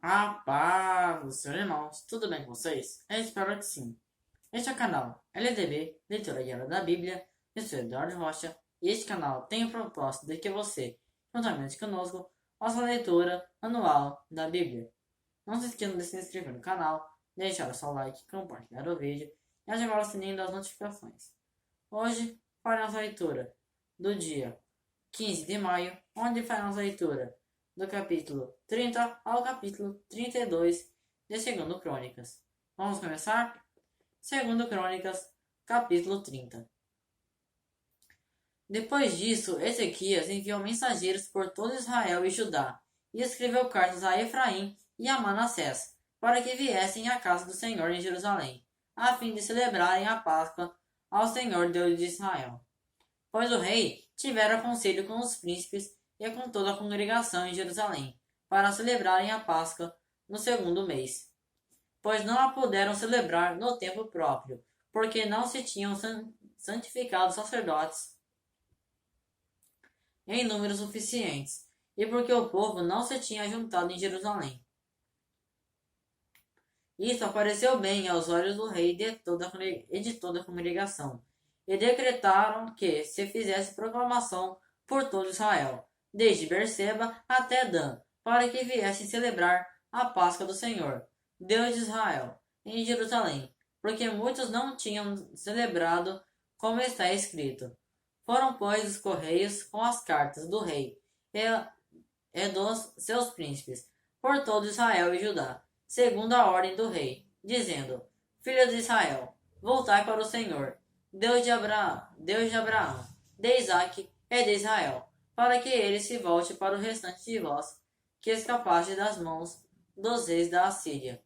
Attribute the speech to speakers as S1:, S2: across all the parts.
S1: A paz, seus irmãos, tudo bem com vocês? Eu espero que sim. Este é o canal LDB, Leitura Guiada da Bíblia. Eu sou Eduardo Rocha e este canal tem o propósito de que você, juntamente conosco, faça a leitura anual da Bíblia. Não se esqueça de se inscrever no canal, deixar o seu like, compartilhar o vídeo e ativar o sininho das notificações. Hoje faremos a leitura do dia 15 de maio, onde faremos a leitura do capítulo 30 ao capítulo 32 de 2 Crônicas. Vamos começar? 2 Crônicas, capítulo 30. Depois disso, Ezequias enviou mensageiros por todo Israel e Judá, e escreveu cartas a Efraim e a Manassés, para que viessem à casa do Senhor em Jerusalém, a fim de celebrarem a Páscoa ao Senhor Deus de Israel. Pois o rei tivera conselho com os príncipes e com toda a congregação em Jerusalém, para celebrarem a Páscoa no 2º mês. Pois não a puderam celebrar no tempo próprio, porque não se tinham santificado sacerdotes em números suficientes, e porque o povo não se tinha juntado em Jerusalém. Isso apareceu bem aos olhos do rei e de toda a congregação, e decretaram que se fizesse proclamação por todo Israel, desde Berseba até Dan, para que viessem celebrar a Páscoa do Senhor, Deus de Israel, em Jerusalém, porque muitos não tinham celebrado como está escrito. Foram, pois, os correios com as cartas do rei e dos seus príncipes, por todo Israel e Judá, segundo a ordem do rei, dizendo: Filhos de Israel, voltai para o Senhor, Deus de Abraão, de Isaque e de Israel, para que ele se volte para o restante de vós, que escapaste das mãos dos reis da Assíria.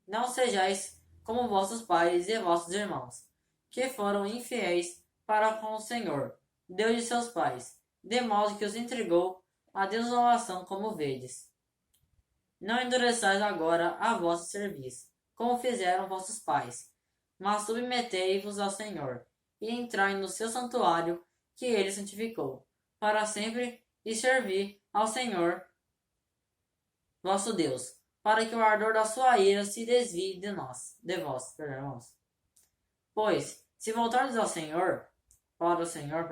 S1: Não sejais como vossos pais e vossos irmãos, que foram infiéis para com o Senhor, Deus de seus pais, de modo que os entregou à desolação como vedes. Não endureçais agora a vosso serviço, como fizeram vossos pais, mas submetei-vos ao Senhor, e entrai no seu santuário que ele santificou, para sempre, e servir ao Senhor vosso Deus, para que o ardor da sua ira se desvie de vós, irmãos. Pois, se voltardes ao Senhor, para o Senhor,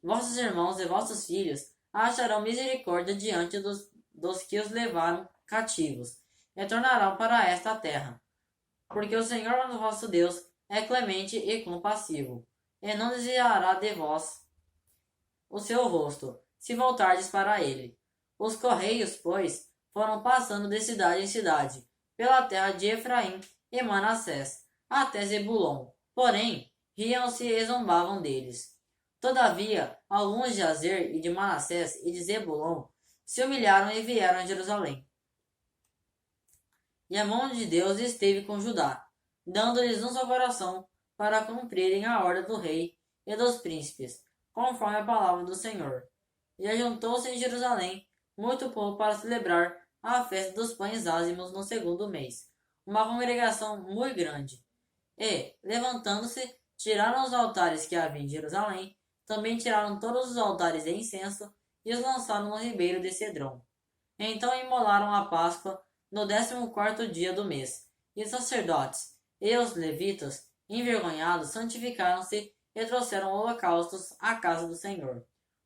S1: vossos irmãos e vossos filhos acharão misericórdia diante dos que os levaram cativos, e tornarão para esta terra. Porque o Senhor vosso Deus é clemente e compassivo, e não desviará de vós o seu rosto, se voltardes para ele. Os correios, pois, foram passando de cidade em cidade, pela terra de Efraim e Manassés, até Zebulon. Porém, riam-se e zombavam deles. Todavia, alguns de Azer e de Manassés e de Zebulon se humilharam e vieram a Jerusalém. E a mão de Deus esteve com Judá, dando-lhes um seu coração para cumprirem a ordem do rei e dos príncipes, conforme a palavra do Senhor. E ajuntou-se em Jerusalém muito povo para celebrar a festa dos pães ázimos no 2º mês, uma congregação muito grande. E, levantando-se, tiraram os altares que havia em Jerusalém, também tiraram todos os altares de incenso e os lançaram no ribeiro de Cedron. Então imolaram a Páscoa no 14º dia do mês, e os sacerdotes e os levitas, envergonhados, santificaram-se e trouxeram holocaustos à casa do Senhor.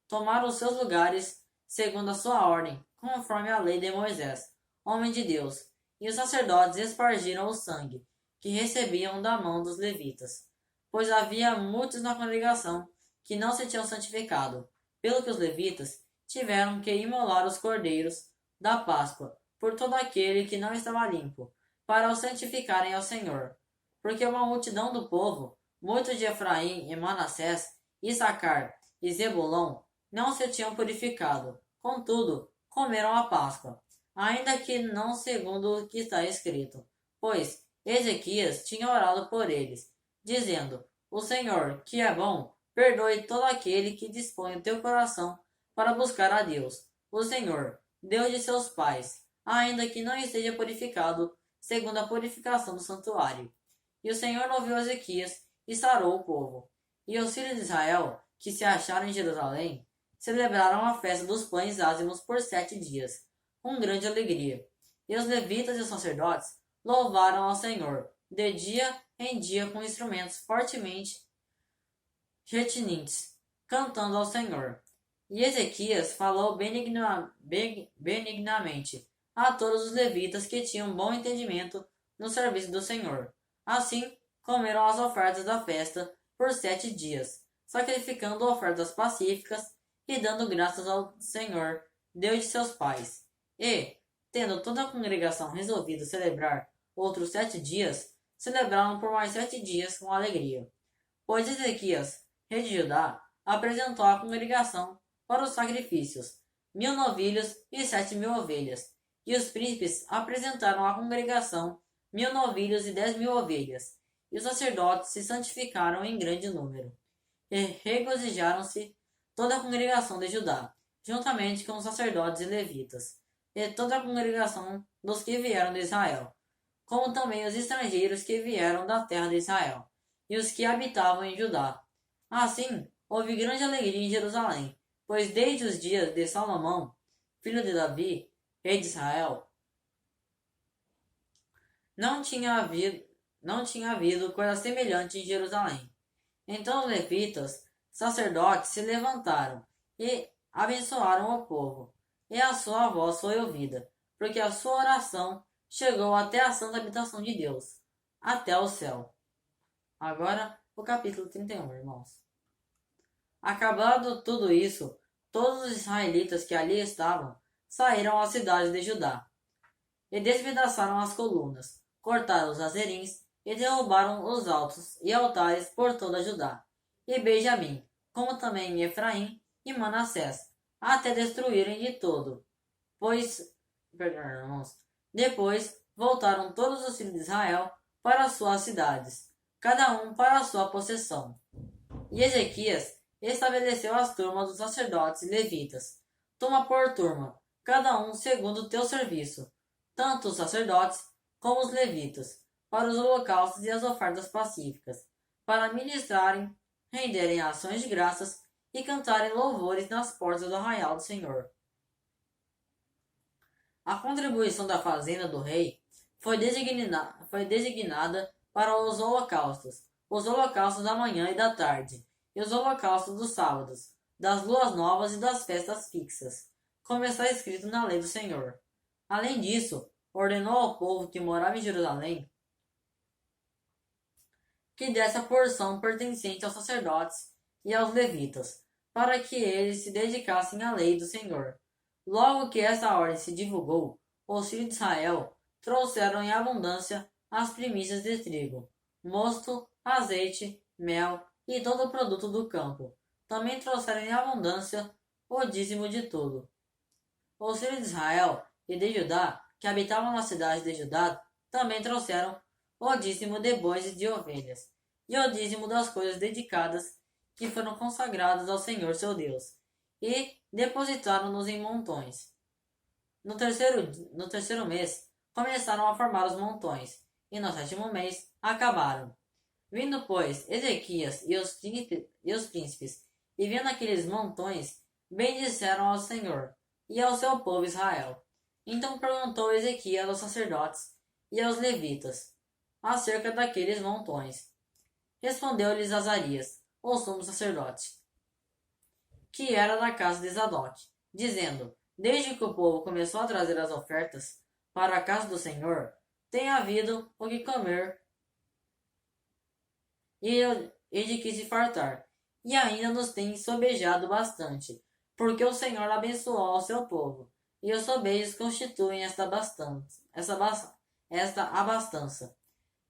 S1: Tomaram os seus lugares, segundo a sua ordem, conforme a lei de Moisés, homem de Deus, e os sacerdotes espargiram o sangue, que recebiam da mão dos levitas, pois havia muitos na congregação que não se tinham santificado, pelo que os levitas tiveram que imolar os cordeiros da Páscoa por todo aquele que não estava limpo, para o santificarem ao Senhor. Porque uma multidão do povo, muitos de Efraim e Manassés, Issacar e Zebulon, não se tinham purificado. Contudo, comeram a Páscoa, ainda que não segundo o que está escrito, pois Ezequias tinha orado por eles, dizendo: O Senhor, que é bom, perdoe todo aquele que dispõe o teu coração para buscar a Deus, o Senhor, Deus de seus pais, ainda que não esteja purificado, segundo a purificação do santuário. E o Senhor ouviu Ezequias e sarou o povo. E os filhos de Israel, que se acharam em Jerusalém, celebraram a festa dos pães ázimos por 7 dias, com grande alegria. E os levitas e os sacerdotes louvaram ao Senhor, de dia em dia com instrumentos fortemente retinentes, cantando ao Senhor. E Ezequias falou benignamente a todos os levitas que tinham bom entendimento no serviço do Senhor. Assim, comeram as ofertas da festa por 7 dias, sacrificando ofertas pacíficas e dando graças ao Senhor, Deus de seus pais. E, tendo toda a congregação resolvido celebrar outros 7 dias, celebraram por mais 7 dias com alegria. Pois Ezequias, rei de Judá, apresentou à congregação para os sacrifícios 1000 novilhos e 7.000 ovelhas, e os príncipes apresentaram à congregação 1000 novilhos e 10.000 ovelhas, e os sacerdotes se santificaram em grande número. E regozijaram-se toda a congregação de Judá, juntamente com os sacerdotes e levitas, e toda a congregação dos que vieram de Israel, como também os estrangeiros que vieram da terra de Israel, e os que habitavam em Judá. Assim, houve grande alegria em Jerusalém, pois desde os dias de Salomão, filho de Davi, rei de Israel, não tinha havido coisa semelhante em Jerusalém. Então os levitas, sacerdotes, se levantaram e abençoaram o povo, e a sua voz foi ouvida, porque a sua oração chegou até a santa habitação de Deus, até o céu. Agora, o capítulo 31, irmãos. Acabado tudo isso, todos os israelitas que ali estavam saíram às cidades de Judá, e despedaçaram as colunas, cortaram os azerins e derrubaram os altos e altares por toda Judá, e Benjamim, como também Efraim e Manassés, até destruírem de todo. Depois voltaram todos os filhos de Israel para as suas cidades, cada um para a sua possessão. E Ezequias estabeleceu as turmas dos sacerdotes e levitas, turma por turma, cada um segundo o teu serviço, tanto os sacerdotes como os levitas, para os holocaustos e as ofertas pacíficas, para ministrarem, renderem ações de graças e cantarem louvores nas portas do arraial do Senhor. A contribuição da fazenda do rei foi designada para os holocaustos da manhã e da tarde, e os holocaustos dos sábados, das luas novas e das festas fixas, como está escrito na lei do Senhor. Além disso, ordenou ao povo que morava em Jerusalém que desse a porção pertencente aos sacerdotes e aos levitas, para que eles se dedicassem à lei do Senhor. Logo que esta ordem se divulgou, os filhos de Israel trouxeram em abundância as primícias de trigo, mosto, azeite, mel e todo o produto do campo. Também trouxeram em abundância o dízimo de tudo. Os filhos de Israel e de Judá, que habitavam na cidade de Judá, também trouxeram o dízimo de bois e de ovelhas, e o dízimo das coisas dedicadas que foram consagradas ao Senhor seu Deus, e depositaram-nos em montões. No terceiro mês, começaram a formar os montões, e no 7º mês acabaram. Vindo, pois, Ezequias e os príncipes, e vendo aqueles montões, bendisseram ao Senhor e ao seu povo Israel. Então perguntou Ezequias aos sacerdotes e aos levitas acerca daqueles montões. Respondeu-lhes Azarias, o sumo sacerdote, que era da casa de Zadok, dizendo: Desde que o povo começou a trazer as ofertas para a casa do Senhor, tem havido o que comer e de que se fartar, e ainda nos tem sobejado bastante, porque o Senhor abençoou ao seu povo, e os sobejos constituem esta abastança.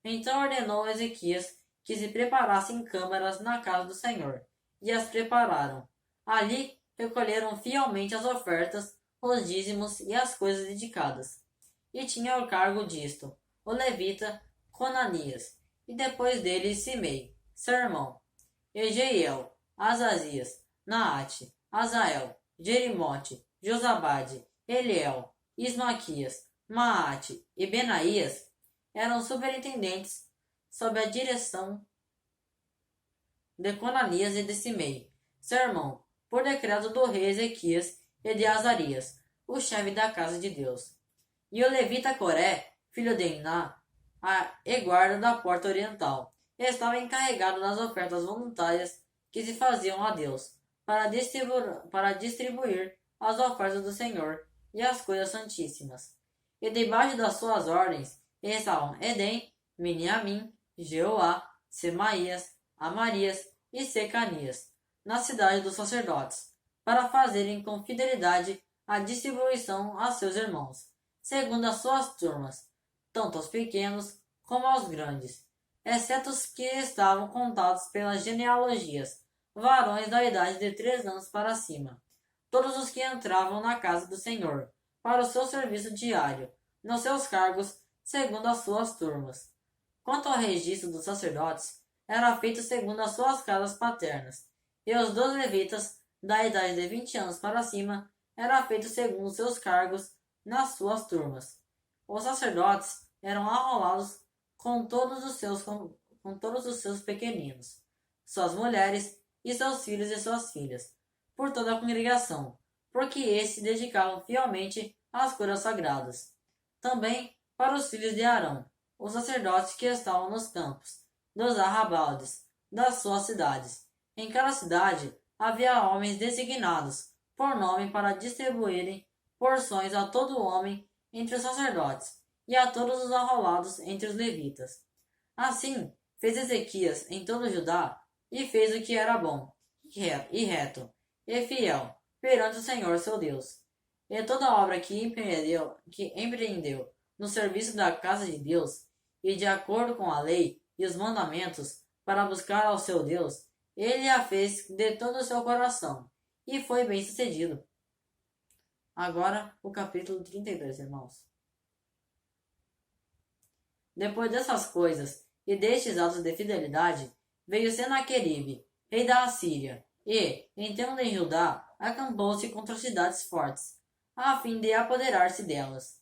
S1: Então ordenou Ezequias que se preparassem câmaras na casa do Senhor, e as prepararam. Ali recolheram fielmente as ofertas, os dízimos e as coisas dedicadas. E tinha ao cargo disto o levita Conanias, e depois dele Simei, seu irmão, Egeiel, Azazias, Naate, Azael, Jerimote, Josabade, Eliel, Ismaquias, Maate e Benaías eram superintendentes sob a direção de Conanias e de Simei, seu irmão, por decreto do rei Ezequias e de Azarias, o chefe da casa de Deus. e o levita Coré, filho de Iná, e guarda da porta oriental, estava encarregado das ofertas voluntárias que se faziam a Deus, para distribuir as ofertas do Senhor e as coisas santíssimas. E debaixo das suas ordens estavam Edém, Miniamim, Jeoá, Semaías, Amarias e Secanias, na cidade dos sacerdotes, para fazerem com fidelidade a distribuição a seus irmãos, segundo as suas turmas, tanto aos pequenos como aos grandes, exceto os que estavam contados pelas genealogias, varões da idade de 3 anos para cima, todos os que entravam na casa do Senhor, para o seu serviço diário, nos seus cargos, segundo as suas turmas. Quanto ao registro dos sacerdotes, era feito segundo as suas casas paternas, e os dos levitas, da idade de 20 anos para cima, era feito segundo os seus cargos nas suas turmas. Os sacerdotes eram arrolados com todos os seus pequeninos, suas mulheres e seus filhos e suas filhas, por toda a congregação, porque estes se dedicavam fielmente às coisas sagradas. Também para os filhos de Arão, os sacerdotes que estavam nos campos, dos arrabaldes, das suas cidades. Em cada cidade havia homens designados por nome para distribuírem porções a todo homem entre os sacerdotes e a todos os arrolados entre os levitas. Assim fez Ezequias em todo Judá e fez o que era bom, e reto, e fiel, perante o Senhor seu Deus. E toda obra que empreendeu no serviço da casa de Deus, e de acordo com a lei e os mandamentos, para buscar ao seu Deus, ele a fez de todo o seu coração, e foi bem sucedido. Agora o capítulo 32, irmãos. Depois dessas coisas, e destes atos de fidelidade, veio Senaqueribe, rei da Assíria, e, entrando em Judá, acampou-se contra as cidades fortes, a fim de apoderar-se delas.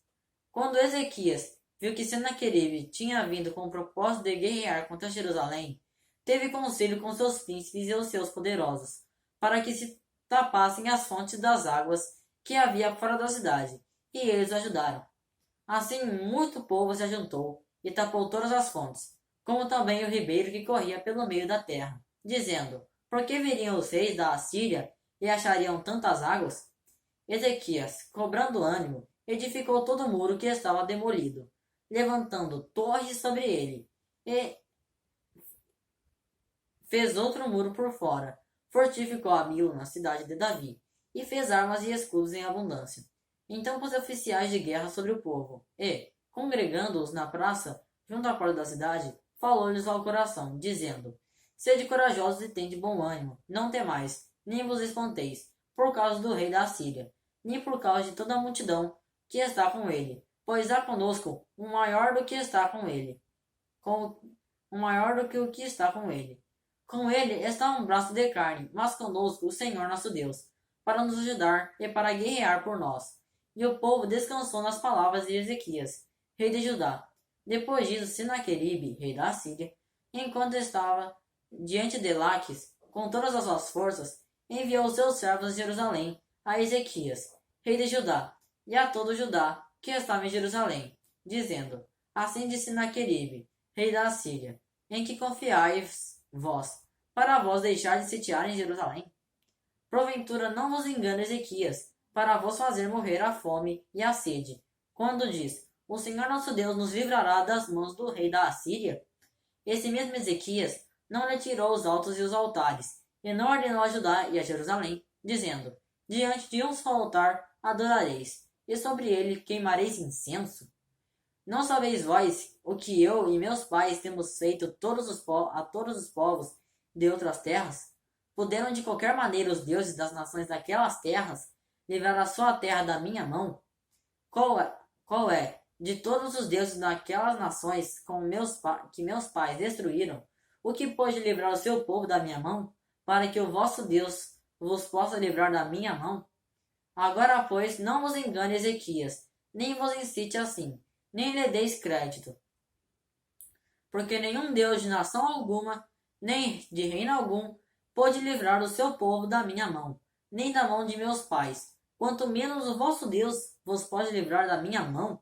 S1: Quando Ezequias viu que Senaqueribe tinha vindo com o propósito de guerrear contra Jerusalém, teve conselho com seus príncipes e os seus poderosos, para que se tapassem as fontes das águas que havia fora da cidade, e eles o ajudaram. Assim muito povo se ajuntou e tapou todas as fontes, como também o ribeiro que corria pelo meio da terra, dizendo: por que viriam os reis da Assíria e achariam tantas águas? Ezequias, cobrando ânimo, edificou todo o muro que estava demolido, levantando torres sobre ele, e fez outro muro por fora, fortificou a Milo na cidade de Davi, e fez armas e escudos em abundância. Então pôs oficiais de guerra sobre o povo, e, congregando-os na praça, junto à porta da cidade, falou-lhes ao coração, dizendo: sede corajosos e tende bom ânimo, não temais, nem vos espanteis, por causa do rei da Assíria, nem por causa de toda a multidão que está com ele, pois há conosco um maior do que está com ele, um maior do que o que está com ele. Com ele está um braço de carne, mas conosco o Senhor nosso Deus, para nos ajudar e para guerrear por nós. E o povo descansou nas palavras de Ezequias, rei de Judá. Depois disso, Senaqueribe, rei da Assíria, enquanto estava diante de Laques, com todas as suas forças, enviou seus servos a Jerusalém, a Ezequias, rei de Judá, e a todo Judá que estava em Jerusalém, dizendo: assim disse Senaqueribe, rei da Assíria, em que confiais vós, para vós deixar de sitiar em Jerusalém? Porventura não vos engana Ezequias, para vos fazer morrer a fome e a sede, quando diz: o Senhor nosso Deus nos livrará das mãos do rei da Assíria? Esse mesmo Ezequias não lhe tirou os altos e os altares, e não ordenou a Judá e a Jerusalém, dizendo: diante de um só altar adorareis, e sobre ele queimareis incenso? Não sabeis vós o que eu e meus pais temos feito a todos os povos de outras terras? Puderam de qualquer maneira os deuses das nações daquelas terras livrar a sua terra da minha mão? Qual é de todos os deuses daquelas nações que meus pais destruíram, o que pôde livrar o seu povo da minha mão, para que o vosso Deus vos possa livrar da minha mão? Agora, pois, não vos engane Ezequias, nem vos incite assim, nem lhe deis crédito. Porque nenhum Deus de nação alguma, nem de reino algum, pôde livrar o seu povo da minha mão, nem da mão de meus pais, quanto menos o vosso Deus vos pode livrar da minha mão.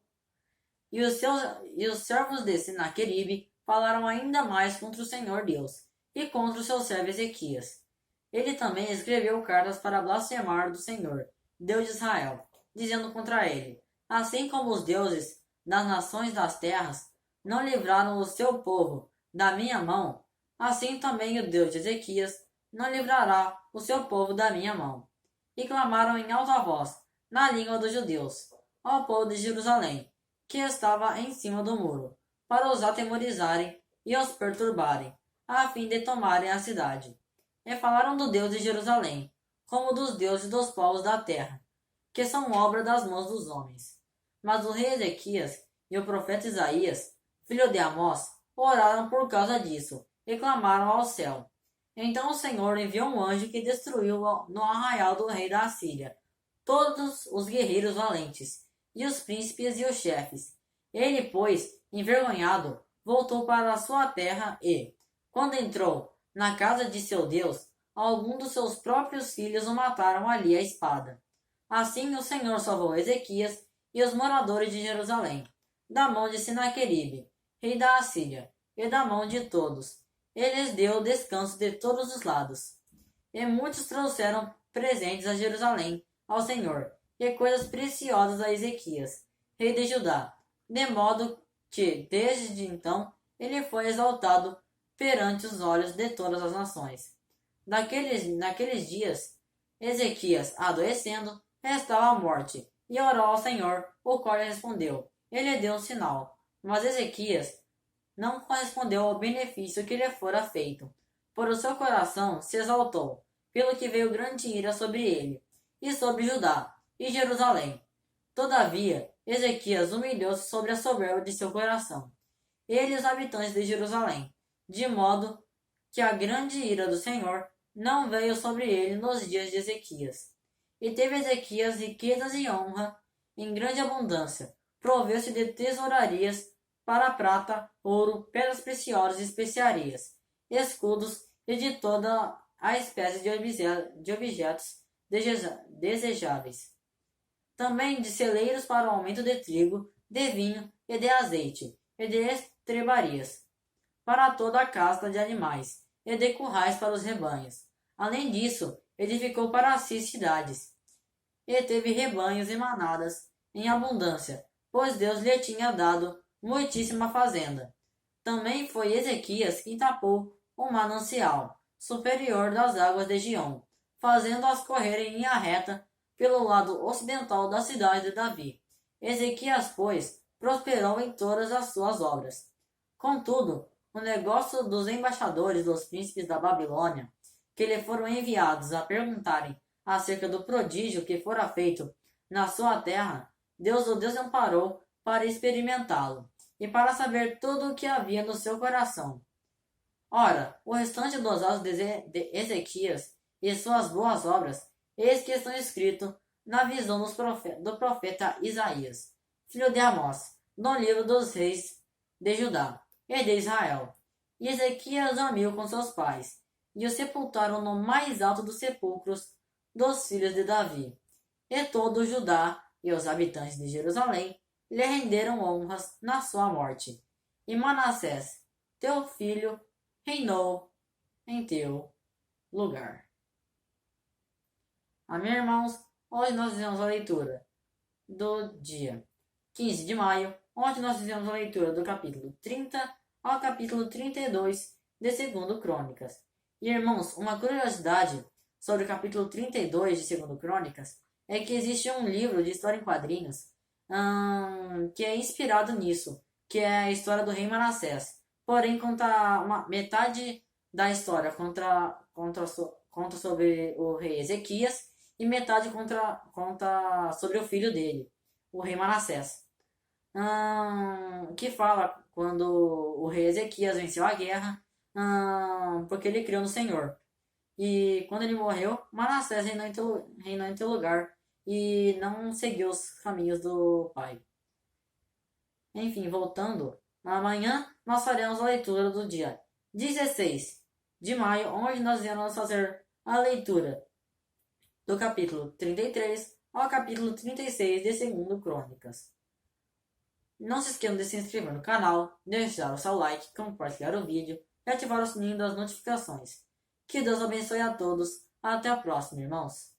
S1: e os servos de Senaqueribe falaram ainda mais contra o Senhor Deus e contra o seu servo Ezequias. Ele também escreveu cartas para blasfemar do Senhor, Deus de Israel, dizendo contra ele: assim como os deuses das nações das terras não livraram o seu povo da minha mão, assim também o Deus de Ezequias não livrará o seu povo da minha mão. E clamaram em alta voz, na língua dos judeus, ao povo de Jerusalém, que estava em cima do muro, para os atemorizarem e os perturbarem, a fim de tomarem a cidade. E falaram do Deus de Jerusalém, como dos deuses dos povos da terra, que são obra das mãos dos homens. Mas o rei Ezequias e o profeta Isaías, filho de Amós, oraram por causa disso, e clamaram ao céu. Então o Senhor enviou um anjo que destruiu no arraial do rei da Assíria todos os guerreiros valentes, e os príncipes e os chefes. Ele, pois, envergonhado, voltou para a sua terra e, quando entrou na casa de seu Deus, algum dos seus próprios filhos o mataram ali à espada. Assim o Senhor salvou Ezequias e os moradores de Jerusalém, da mão de Senaqueribe, rei da Assíria, e da mão de todos. Ele lhes deu descanso de todos os lados. E muitos trouxeram presentes a Jerusalém, ao Senhor, e coisas preciosas a Ezequias, rei de Judá, de modo que, desde então, ele foi exaltado perante os olhos de todas as nações. Naqueles dias, Ezequias, adoecendo, estava à morte, e orou ao Senhor, o qual lhe respondeu. Ele deu um sinal, mas Ezequias não correspondeu ao benefício que lhe fora feito, por o seu coração se exaltou, pelo que veio grande ira sobre ele, e sobre Judá e Jerusalém. Todavia, Ezequias humilhou-se sobre a soberba de seu coração, ele e os habitantes de Jerusalém, de modo que a grande ira do Senhor não veio sobre ele nos dias de Ezequias. E teve Ezequias riquezas e honra em grande abundância, proveu-se de tesourarias para prata, ouro, pedras preciosas e especiarias, escudos e de toda a espécie de objetos desejáveis. Também de celeiros para o aumento de trigo, de vinho e de azeite, e de estrebarias, para toda a casta de animais, e de currais para os rebanhos. Além disso, edificou para si cidades, e teve rebanhos e manadas em abundância, pois Deus lhe tinha dado muitíssima fazenda. Também foi Ezequias quem tapou o manancial superior das águas de Giom, fazendo-as correr em linha reta pelo lado ocidental da cidade de Davi. Ezequias, pois, prosperou em todas as suas obras. Contudo, o negócio dos embaixadores dos príncipes da Babilônia, que lhe foram enviados a perguntarem acerca do prodígio que fora feito na sua terra, Deus o desamparou para experimentá-lo e para saber tudo o que havia no seu coração. Ora, o restante dos atos de Ezequias e suas boas obras, eis que estão escritos na visão do profeta Isaías, filho de Amós, no livro dos reis de Judá e de Israel. E Ezequias dormiu com seus pais, e o sepultaram no mais alto dos sepulcros dos filhos de Davi. E todo Judá e os habitantes de Jerusalém lhe renderam honras na sua morte. E Manassés, teu filho, reinou em teu lugar. Amém, irmãos? Hoje nós fizemos a leitura do dia 15 de maio, onde nós fizemos a leitura do capítulo 30 ao capítulo 32 de 2 Crônicas. E, irmãos, uma curiosidade sobre o capítulo 32 de 2 Crônicas é que existe um livro de história em quadrinhos que é inspirado nisso, que é a história do rei Manassés. Porém, conta metade da história conta sobre o rei Ezequias e metade conta sobre o filho dele, o rei Manassés. Que fala quando o rei Ezequias venceu a guerra, porque ele criou no Senhor. E quando ele morreu, Manassés reinou em teu lugar e não seguiu os caminhos do pai. Enfim, voltando, amanhã nós faremos a leitura do dia 16 de maio, onde nós iremos fazer a leitura do capítulo 33 ao capítulo 36 de 2 Crônicas. Não se esqueçam de se inscrever no canal, deixar o seu like, compartilhar o vídeo e ativar o sininho das notificações. Que Deus abençoe a todos. Até a próxima, irmãos.